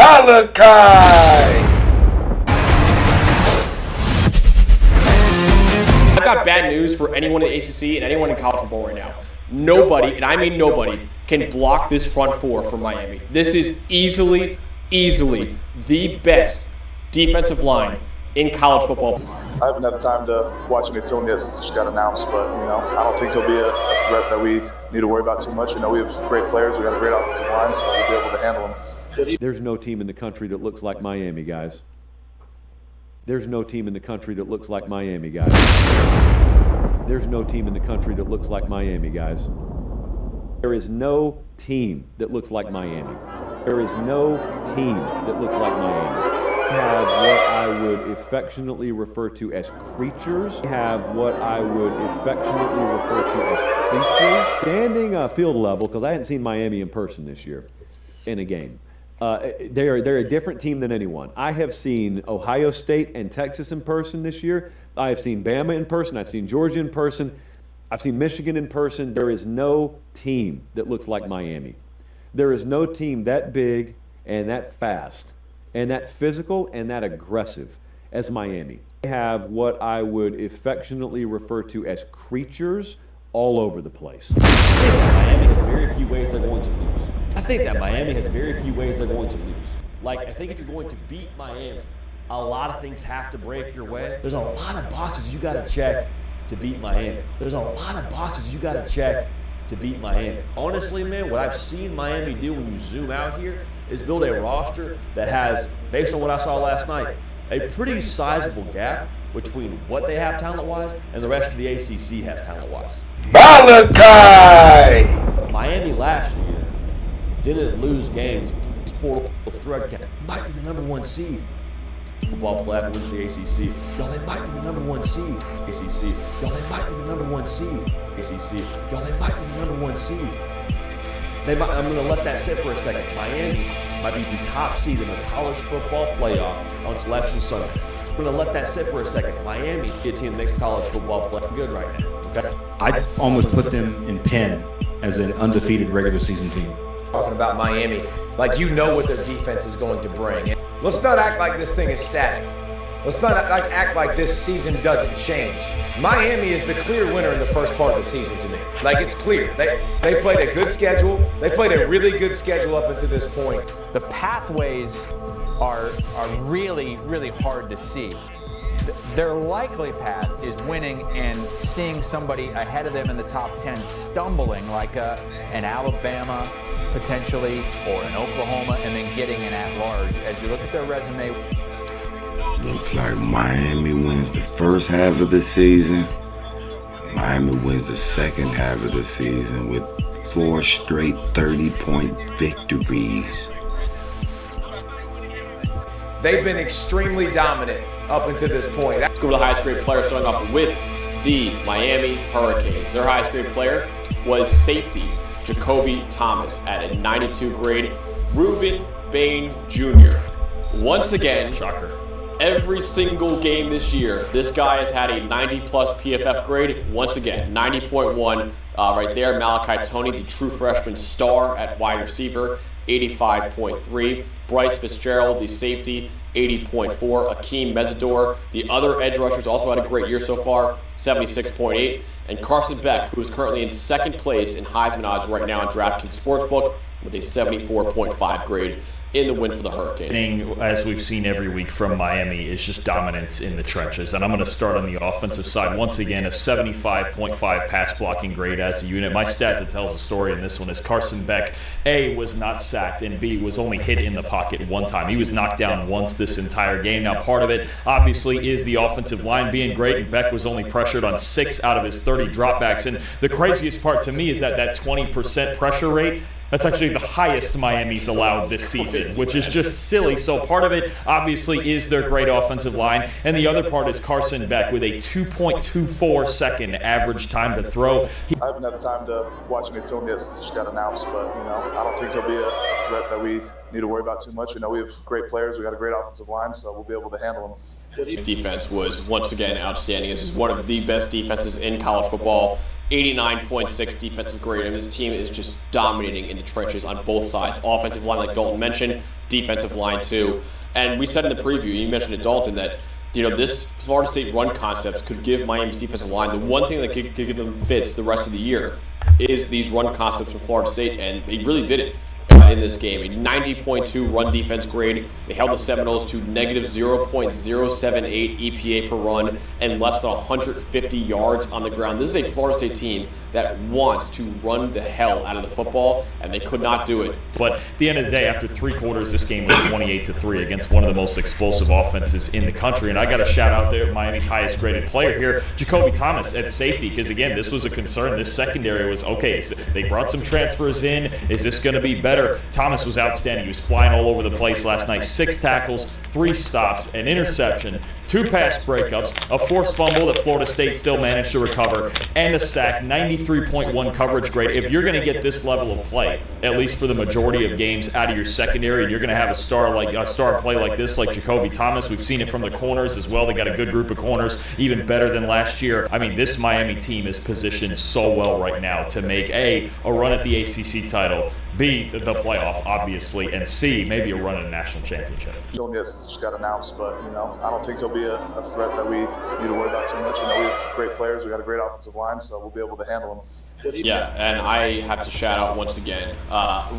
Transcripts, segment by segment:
Malachi! I've got bad news for anyone in the ACC and anyone in college football right now. Nobody, and I mean nobody, can block this front four from Miami. This is easily the best defensive line in college football. I haven't had time to watch any film yet since it just got announced, but I don't think he'll be a threat that we need to worry about too much. We have great players, we got a great offensive line, so we'll be able to handle them. There's no team in the country that looks like Miami, guys. There's no team in the country that looks like Miami, guys. There's no team in the country that looks like Miami, guys. There is no team that looks like Miami. There is no team that looks like Miami. Have what I would affectionately refer to as creatures. Standing field level, because I hadn't seen Miami in person this year in a game. They're a different team than anyone. I have seen Ohio State and Texas in person this year. I have seen Bama in person. I've seen Georgia in person. I've seen Michigan in person. There is no team that looks like Miami. There is no team that big and that fast and that physical and that aggressive as Miami. They have what I would affectionately refer to as creatures all over the place. Miami has very few ways they're going to lose. I think that Miami has very few ways they're going to lose. Like, I think if you're going to beat Miami, a lot of things have to break your way. There's a lot of boxes you got to check to beat Miami. There's a lot of boxes you got to check to beat Miami. Honestly, man, what I've seen Miami do when you zoom out here is build a roster that has, based on what I saw last night, a pretty sizable gap between what they have talent-wise and the rest of the ACC has talent-wise. Malachi! Miami last year didn't lose games. This portal thread count might be the #1 seed. Football player wins the ACC. Y'all, they might be the #1 seed. ACC. Y'all, they might be the #1 seed. ACC. Y'all, they might be the #1 seed. I'm going to let that sit for a second. Miami might be the top seed in the college football playoff on Selection Sunday. I'm going to let that sit for a second. Miami, a team that makes college football play good right now. Okay? I'd almost put them in pen as an undefeated regular season team. Talking about Miami, like what their defense is going to bring. Let's not act like this thing is static. Let's not act like this season doesn't change. Miami is the clear winner in the first part of the season to me. Like, it's clear. They've played a good schedule. They've played a really good schedule up until this point. The pathways are really hard to see. Their likely path is winning and seeing somebody ahead of them in the top 10 stumbling, like an Alabama potentially or an Oklahoma, and then getting an at-large. As you look at their resume, looks like Miami wins the first half of the season. Miami wins the second half of the season with 4 straight 30-point victories. They've been extremely dominant up until this point. Let's go to the highest grade player, starting off with the Miami Hurricanes. Their highest grade player was safety Jacoby Thomas at a 92 grade. Ruben Bain Jr. Once again, shocker, every single game this year, this guy has had a 90-plus PFF grade. Once again, 90.1 right there. Malachi Toney, the true freshman star at wide receiver, 85.3. Bryce Fitzgerald, the safety, 80.4. Akeem Mesidor, the other edge rushers, also had a great year so far, 76.8. And Carson Beck, who is currently in second place in Heisman odds right now on DraftKings Sportsbook with a 74.5 grade in the win for the Hurricane. As we've seen every week from Miami, is just dominance in the trenches. And I'm going to start on the offensive side. Once again, a 75.5 pass blocking grade as a unit. My stat that tells the story in this one is Carson Beck, A, was not sacked, and B, was only hit in the pocket one time. He was knocked down once this entire game. Now, part of it, obviously, is the offensive line being great, and Beck was only pressured on 6 out of his 30 dropbacks. And the craziest part to me is that 20% pressure rate, that's actually the highest Miami's allowed this season, which is just silly. So part of it, obviously, is their great offensive line. And the other part is Carson Beck with a 2.24 second average time to throw. I haven't had time to watch any film yet since it just got announced, but I don't think he'll be a threat that we need to worry about too much. You know, we have great players. We got a great offensive line, so we'll be able to handle them. Defense was once again outstanding. This is one of the best defenses in college football. 89.6 defensive grade, and this team is just dominating in the trenches on both sides. Offensive line, like Dalton mentioned, defensive line too. And we said in the preview, you mentioned to Dalton, that this Florida State run concepts could give Miami's defensive line the one thing that could give them fits the rest of the year is these run concepts from Florida State, and they really did it in this game. A 90.2 run defense grade. They held the Seminoles to negative 0.078 EPA per run and less than 150 yards on the ground. This is a Florida State team that wants to run the hell out of the football, and they could not do it. But at the end of the day, after 3 quarters, this game was 28-3 against one of the most explosive offenses in the country. And I got to shout out there Miami's highest graded player here, Jacoby Thomas at safety, because again, this was a concern. This secondary was okay. So they brought some transfers in. Is this going to be better? Thomas was outstanding. He was flying all over the place last night. 6 tackles, 3 stops, an interception, 2 pass breakups, a forced fumble that Florida State still managed to recover, and a sack. 93.1 coverage grade. If you're going to get this level of play, at least for the majority of games out of your secondary, and you're going to have a star play like this, like Jacoby Thomas, we've seen it from the corners as well. They got a good group of corners, even better than last year. I mean, this Miami team is positioned so well right now to make A run at the ACC title, B, the playoff, obviously, and C, maybe a run at a national championship. Yes, it's just got announced, but I don't think he'll be a threat that we need to worry about too much. We have great players. We got a great offensive line, so we'll be able to handle them. Yeah, and I have to shout out once again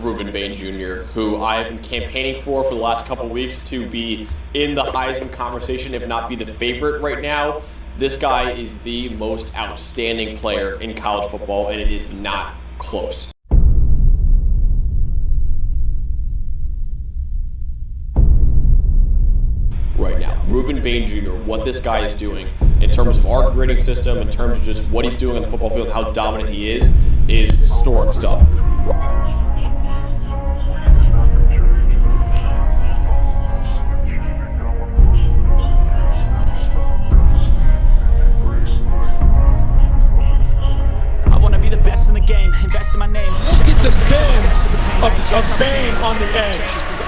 Ruben Bain Jr., who I have been campaigning for the last couple weeks to be in the Heisman conversation, if not be the favorite right now. This guy is the most outstanding player in college football, and it is not close. Right now, Ruben Bain Jr., what this guy is doing in terms of our grading system, in terms of just what he's doing on the football field and how dominant he is historic stuff. I want to be the best in the game, invest in my name. Look at the bend of Bain on the edge.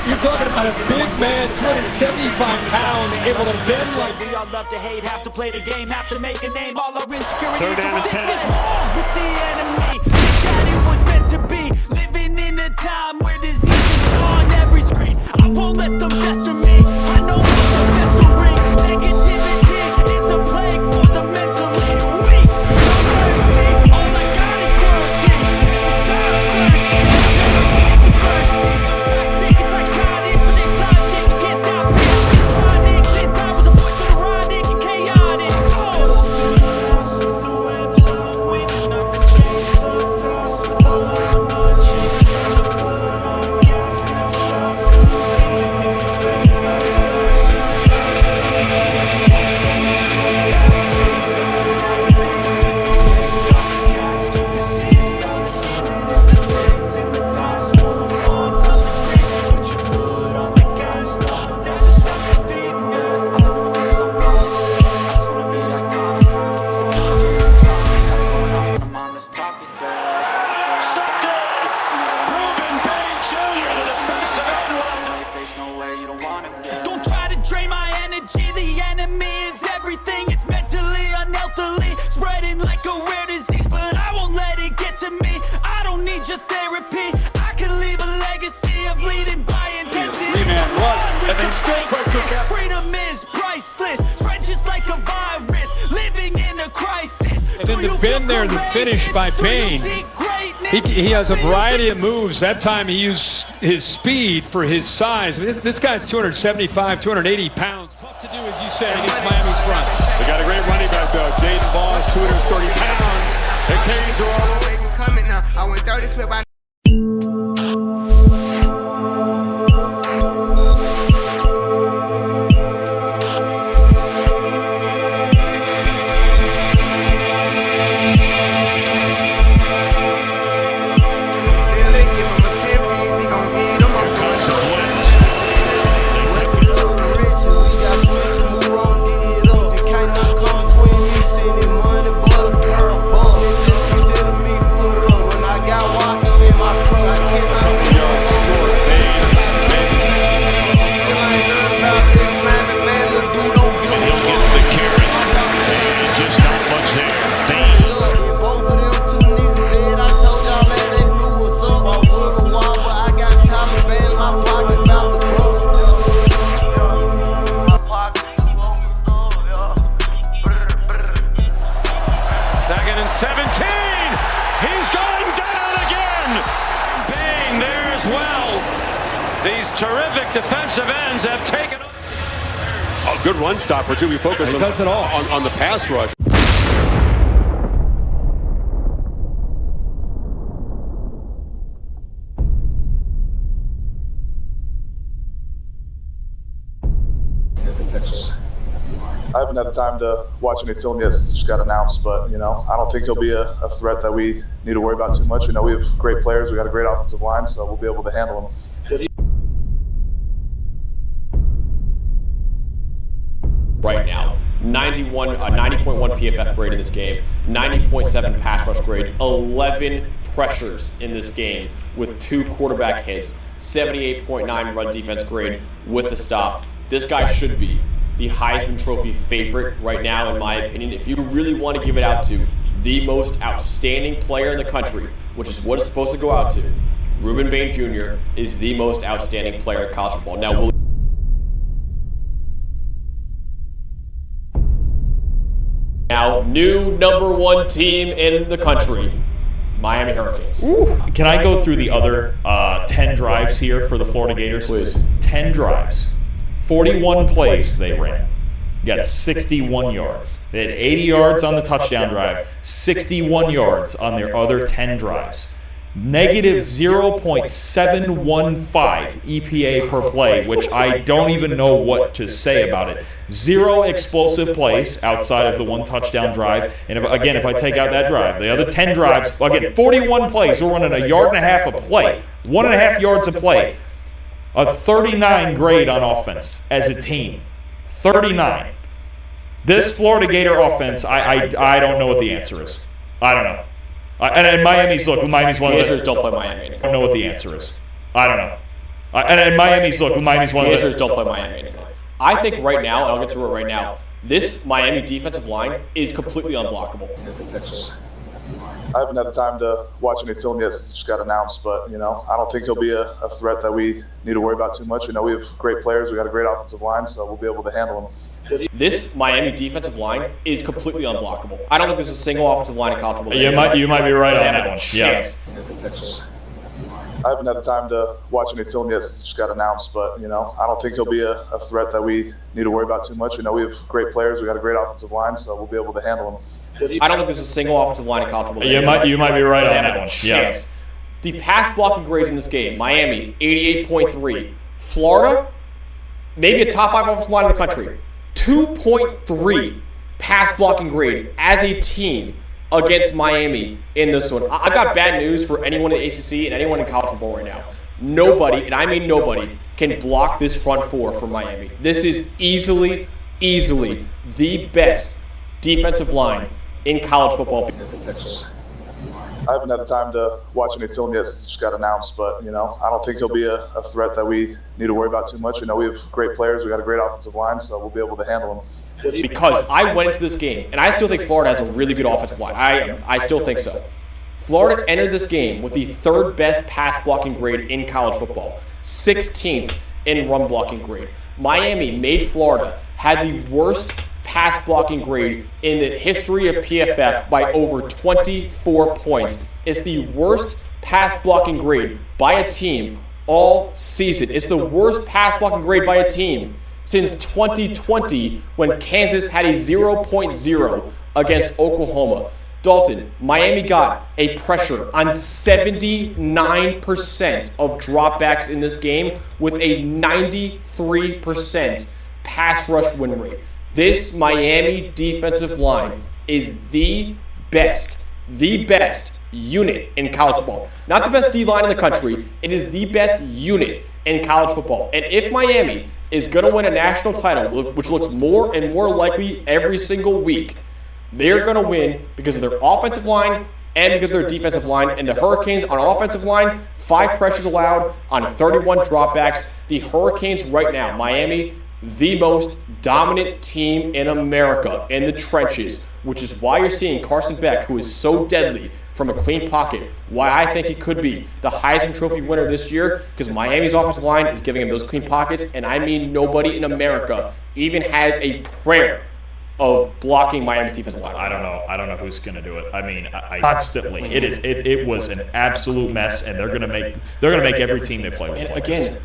You're talking about a big man, 275 pounds, able to bend like... We all love to hate, have to play the game, have to make a name. All our insecurities. Third down and 10. This is war with the enemy. That it was meant to be. Living in a time where disease is on every screen. I won't let them pester me. I know what's the festering. Negativity is a plague for the mentally weak. No mercy, all I got is working. Never stop searching. It's a bursting. Toxic is psychotic, but there's logic. You can't stop it. Been chronic since I was a boy, so neurotic and chaotic. Don't try to drain my energy. The enemy is everything. It's mentally, unhealthily, spreading like a rare disease. But I won't let it get to me. I don't need your therapy. I can leave a legacy of leading by intensity. Three-man rush, and then still pressure. Freedom is priceless. Spread just like a virus. Living in a crisis. And then the bend there, the finish by Bain. He has a variety of moves. That time he used his speed for his size. I mean, this guy's 275, 280 pounds. Tough to do, as you said, against Miami's front. They got a great running back, though. Jaden Ball is 230 pounds. The Canes are all the way coming now. I went 30 clip. Walking terrific defensive ends have taken up. A good run stopper, too. We focus on the pass rush. I haven't had time to watch any film yet since it just got announced, but, I don't think he'll be a threat that we need to worry about too much. We have great players. We got a great offensive line, so we'll be able to handle them. Right now, 90.1 PFF grade in this game, 90.7 pass rush grade, 11 pressures in this game with 2 quarterback hits, 78.9 run defense grade with a stop. This guy should be the Heisman Trophy favorite right now, in my opinion. If you really want to give it out to the most outstanding player in the country, which is what it's supposed to go out to, Ruben Bain Jr. is the most outstanding player in college football. Now, new #1 team in the country, Miami Hurricanes. Can I go through the other 10 drives here for the Florida Gators? Please. 10 drives. 41 plays they ran. Got 61 yards. They had 80 yards on the touchdown drive, 61 yards on their other 10 drives. Negative 0.715 EPA per play, which I don't even know what to say about it. 0 explosive plays outside of the 1 touchdown drive. And if I take out that drive, the other 10 drives, again, 41 plays. We're running 1.5 yards a play, 1.5 yards a play. A 39 grade on offense as a team. 39. This Florida Gator offense, I don't know what the answer is. I don't know. And Miami's one of those. Don't play Miami. I don't know what the answer is. I don't know. And Miami's one of those. Don't play Miami anymore. I think right now, and I'll get to it right now, this Miami defensive line is completely unblockable. I haven't had time to watch any film yet since it just got announced, but, I don't think he'll be a threat that we need to worry about too much. We have great players. We got a great offensive line, so we'll be able to handle them. This Miami defensive line is completely unblockable. I don't think there's a single offensive line in college football. You might be right on that one. Yes. I haven't had time to watch any film yet since it just got announced, but, I don't think he'll be a threat that we need to worry about too much. We have great players. We got a great offensive line, so we'll be able to handle them. I don't think there's a single offensive line in college football. You might be right on that one. Yes. The pass blocking grades in this game, Miami, 88.3. Florida, maybe a top 5 offensive line in the country. 2.3 pass blocking grade as a team against Miami in this one. I've got bad news for anyone in the ACC and anyone in college football right now. Nobody, and I mean nobody, can block this front four for Miami. This is easily the best defensive line in college football. I haven't had time to watch any film yet since it just got announced, but, I don't think he'll be a threat that we need to worry about too much. We have great players. We got a great offensive line, so we'll be able to handle them. Because I went into this game, and I still think Florida has a really good offensive line. I still think so. Florida entered this game with the 3rd best pass blocking grade in college football, 16th in run blocking grade. Miami made Florida, had the worst pass blocking grade in the history of PFF by over 24 points. It's the worst pass blocking grade by a team all season. It's the worst pass blocking grade by a team since 2020 when Kansas had a 0.0 against Oklahoma. Dalton, Miami got a pressure on 79% of dropbacks in this game with a 93% pass rush win rate. This Miami defensive line is the best unit in college football. Not the best D-line in the country. It is the best unit in college football. And if Miami is going to win a national title, which looks more and more likely every single week, they're going to win because of their offensive line and because of their defensive line. And the Hurricanes on offensive line, 5 pressures allowed on 31 dropbacks. The Hurricanes right now, Miami, the most dominant team in America in the trenches, which is why you're seeing Carson Beck, who is so deadly from a clean pocket, why I think he could be the Heisman Trophy winner this year, because Miami's offensive line is giving him those clean pockets, and I mean nobody in America even has a prayer of blocking Miami's defensive line. I don't know who's going to do it. I mean, constantly. It was an absolute mess, and they're going to make every team they play with. And again,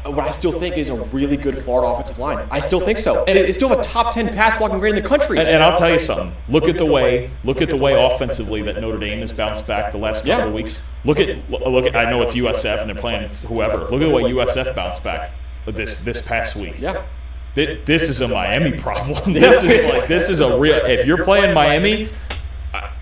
what I still think is a really good Florida offensive line. I still think so. And it still have a top 10 pass blocking grade in the country. And I'll tell you something. Look at the way offensively that Notre Dame has bounced back the last couple of weeks. Look at. I know it's USF and they're playing whoever. Look at the way USF bounced back this past week. Yeah. This is a Miami problem. This is a real. If you're playing Miami,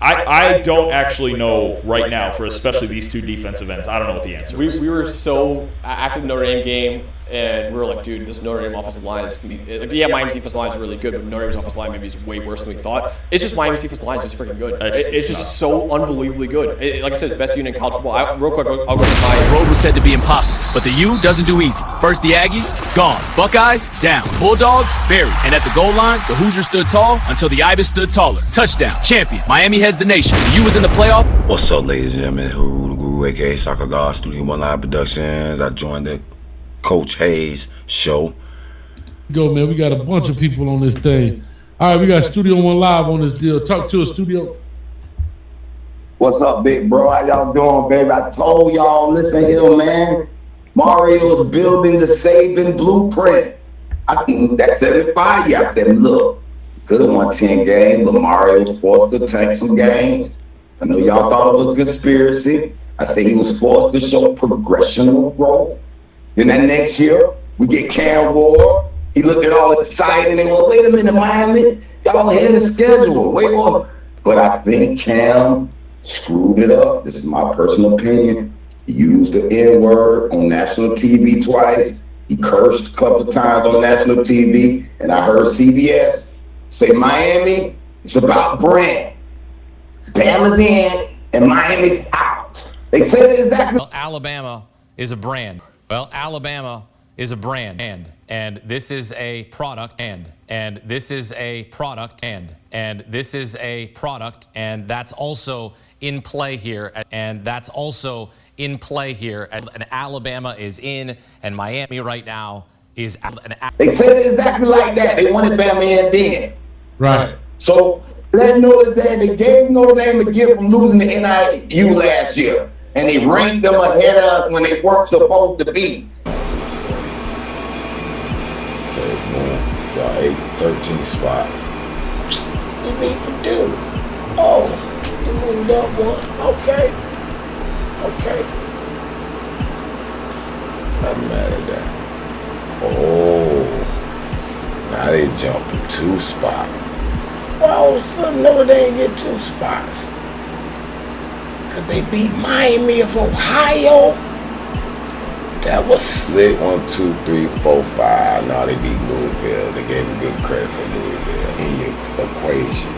I don't actually know right now for especially these two defensive ends. I don't know what the answer is. We were so after the Notre Dame game, and we were like, dude, this Notre Dame offensive line is gonna be like, yeah, Miami's defensive line is really good, but Notre Dame's offensive line maybe is way worse than we thought. It's just Miami's defensive line is just freaking good. It's just so unbelievably good. Like I said, it's best unit in college football. Real quick, I'll go to my. The road was said to be impossible, but the U doesn't do easy. First the Aggies, gone. Buckeyes, down. Bulldogs, buried. And at the goal line, the Hoosiers stood tall until the Ibis stood taller. Touchdown. Champion. Miami heads the nation. The U was in the playoff. What's up, ladies and gentlemen? HeruDaGuru, aka soccergod, Studio1Live Productions. I joined the Coach Hayes show. Go, man. We got a bunch of people on this thing. All right, we got Studio1Live on this deal. Talk to us, Studio. What's up, big bro? How y'all doing, baby? I told y'all, listen here, man. Mario's building the saving blueprint. I think that's 75. Yeah, I said, look, could have won 10 games, but Mario's forced to tank some games. I know y'all thought it was a conspiracy. I said he was forced to show progressional growth. Then that next year, we get Cam Ward. He looked at all excited and went, wait a minute, Miami, y'all ahead of schedule. Wait on. But I think Cam screwed it up. This is my personal opinion. He used the N-word on national TV twice. He cursed a couple of times on national TV. And I heard CBS say, Miami, it's about brand. Bama's in and Miami's out. They said it exactly. Well, Alabama is a brand. Well, Alabama is a brand, and this is a product, and this is a product, and this is a product, and that's also in play here, and that's also in play here. And Alabama is in, and Miami right now is out. They said it exactly like that. They wanted Bama in then. Right. So let Notre Dame, they gave Notre Dame a gift from losing the NIU last year, and they ranked them ahead of us when they weren't supposed to be. Okay, boom. Draw 13 spots. You beat Purdue. Oh, you moved up one. Okay. Okay. I'm mad at that. Oh. Now they jumped them 2 spots. Well, all of a sudden Notre Dame get 2 spots. Because they beat Miami of Ohio. That was slick. 1, 2, 3, 4, 5. Now they beat Louisville. They gave them good credit for Louisville. In your equation,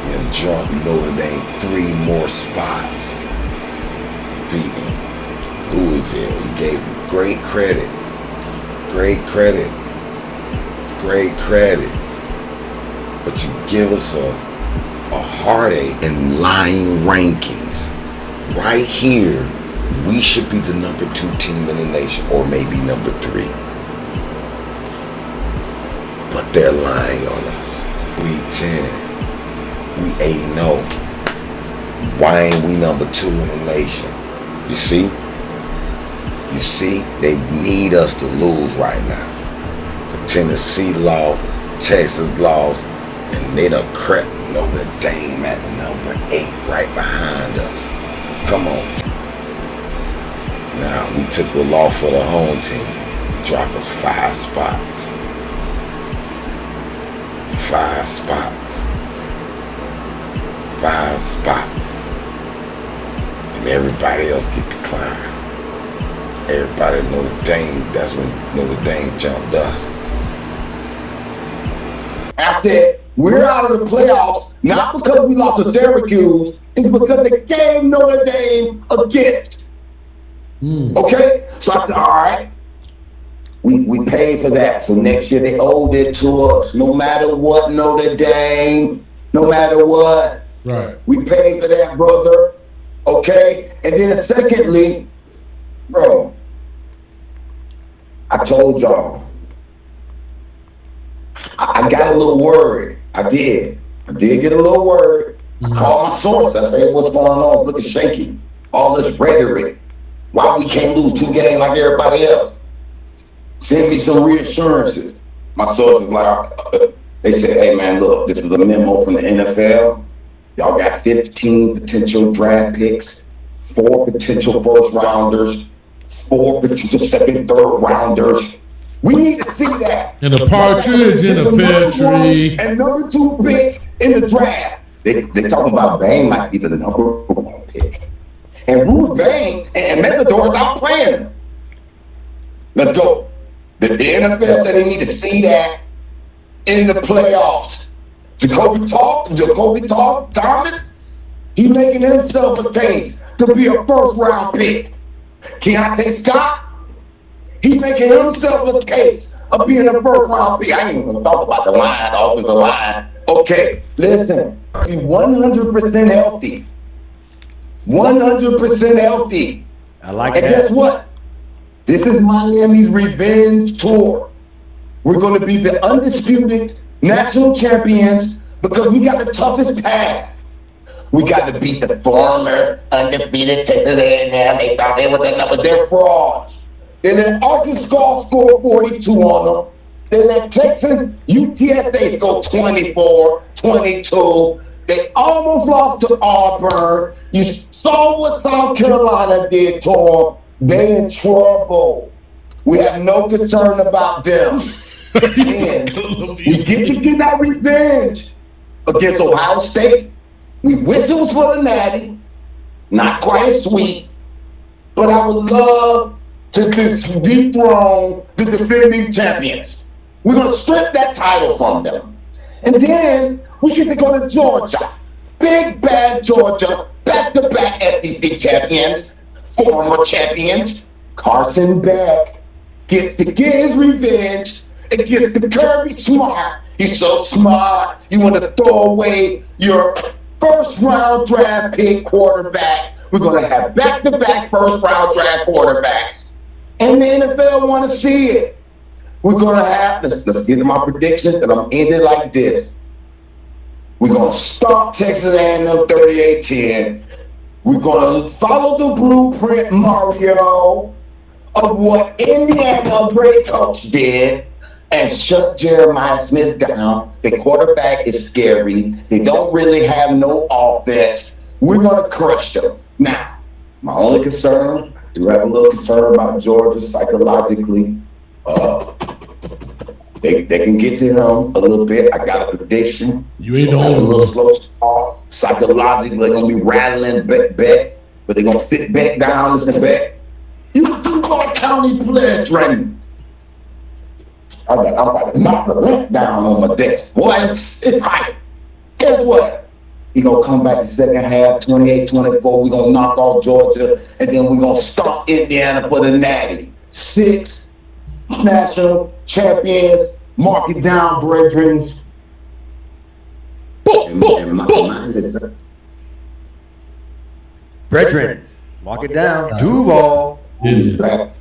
you done jumped Notre Dame 3 more spots. Beating Louisville. You gave them great credit. Great credit. Great credit. But you give us a heartache in lying rankings. Right here, we should be the number 2 team in the nation, or maybe number 3. But they're lying on us. Week 10, we 8-0. Why ain't we number 2 in the nation? You see? You see? They need us to lose right now. The Tennessee lost, Texas lost, and they done crept Notre Dame at number 8 right behind us. Come on. Now, we took the loss for the home team. Drop us 5 spots. 5 spots. 5 spots. And everybody else get to climb. Everybody at Notre Dame, that's when Notre Dame jumped us. I said, we're out of the playoffs, not because we lost to Syracuse, it's because they gave Notre Dame a gift. Okay? So I said, all right, we paid for that. So next year they owed it to us. No matter what, Notre Dame, no matter what. Right. We paid for that, brother. Okay? And then secondly, bro, I told y'all, I got a little worried. I did get a little worried. I called my source. I said, what's going on? Looking shaky. All this rhetoric. Why we can't lose 2 games like everybody else? Send me some reassurances. My sources they said, hey man, look, this is a memo from the NFL. Y'all got 15 potential draft picks, 4 potential first rounders, 4 potential second, third rounders. We need to see that. And a partridge in a pear tree. And number 2 pick in the draft. They talking about Bain might be the number 1 pick. And Ruben Bain and Metador out playing him. Let's go. The NFL said they need to see that in the playoffs. Jacoby Thomas, he making himself a case to be a first-round pick. Keontae Scott, he making himself a case of being a first-round pick. I ain't even gonna talk about the line, the offensive line. Okay, listen, be 100% healthy. 100% healthy. I like and that. And guess what? This is Miami's revenge tour. We're going to be the undisputed national champions because we got the toughest path. We got to beat the former undefeated Texas A M. They thought they were that number. They're frauds. They let Arkansas score 42 on them. They let Texas UTSA score 24, 22. They almost lost to Auburn. You saw what South Carolina did to them. They in trouble. We have no concern about them. And we get to get our revenge against Ohio State. We wish it was for the Natty. Not quite as sweet. But I would love to dethrone the defending champions. We're going to strip that title from them. And then we get to go to Georgia. Big bad Georgia. Back-to-back SEC champions. Former champions. Carson Beck gets to get his revenge and gets to Kirby Smart. He's so smart. You want to throw away your first-round draft pick quarterback. We're going to have back-to-back first-round draft quarterbacks. And the NFL want to see it. We're going to have, let's get to my predictions, and I'm ending like this. We're going to stop Texas A M 38-10. We're going to follow the blueprint, Mario, of what Indiana great coach did and shut Jeremiah Smith down. The quarterback is scary. They don't really have no offense. We're going to crush them. Now, my only concern, I do have a little concern about Georgia psychologically. They can get to him a little bit. I got a prediction. You ain't the a only little one. slow start. Psychologically, they're going to be rattling Beck, but they're going to sit back down, listen back. You can do Duval County player training. I'm about to knock the rent down on my desk. Boy, it's hot. Guess what? He going to come back the second half, 28-24. We're going to knock off Georgia, and then we're going to stomp Indiana for the Natty. 6 national champions. Mark it down, brethren. Brethren, mark it down. Duval. Yeah.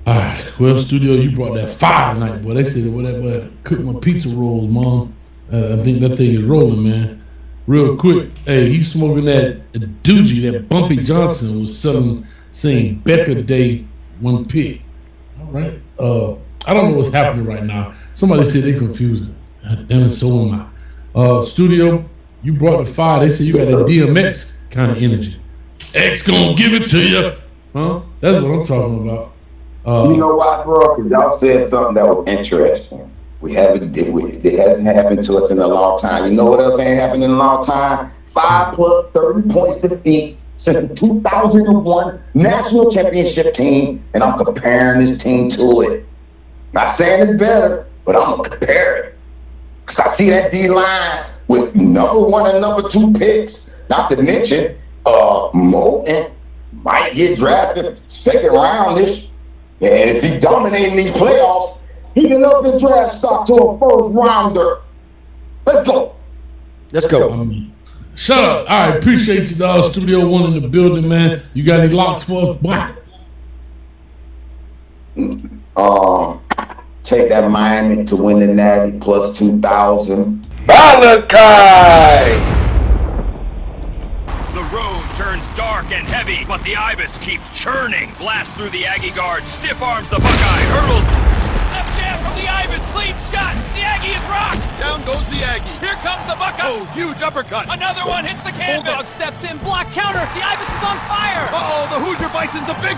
All right, well, Studio, you brought that fire tonight, boy. They said that boy cooked my pizza rolls, Mom. I think that thing is rolling, man. Real quick, hey, he's smoking that doogie, that Bumpy Johnson was saying Becker Day 1 pick. All right. I don't know what's happening right now. Somebody said they're confusing. Damn it, so am I. Studio, you brought the fire. They said you got that DMX kind of energy. X gonna give it to you. Huh? That's what I'm talking about. You know why, bro? Because y'all said something that was interesting. It hasn't happened to us in a long time. You know what else ain't happened in a long time? 5 plus 30 points defeats since the 2001 national championship team, and I'm comparing this team to it. Not saying it's better, but I'm gonna compare it. Cause I see that D-line with number 1 and number 2 picks. Not to mention, Moten might get drafted second round-ish. And if he dominating these playoffs, he can up his draft stock to a first rounder. Let's go. Let's go. Shut up. All right, appreciate you, dog. Studio One in the building, man. You got any locks for us? Boy? Take that Miami to win the Natty plus 2,000. The road turns dark and heavy, but but the Ibis keeps churning. Blast through the Aggie guard, stiff arms the Buckeye, hurdles. Left jab from the Ibis, clean shot. The Aggie is rocked. Down goes the Aggie. Here comes the Buckeye. Oh, huge uppercut. Another one hits the canvas. Bulldog steps in, block counter. The Ibis is on fire. Uh-oh, the Hoosier Bison's a big one.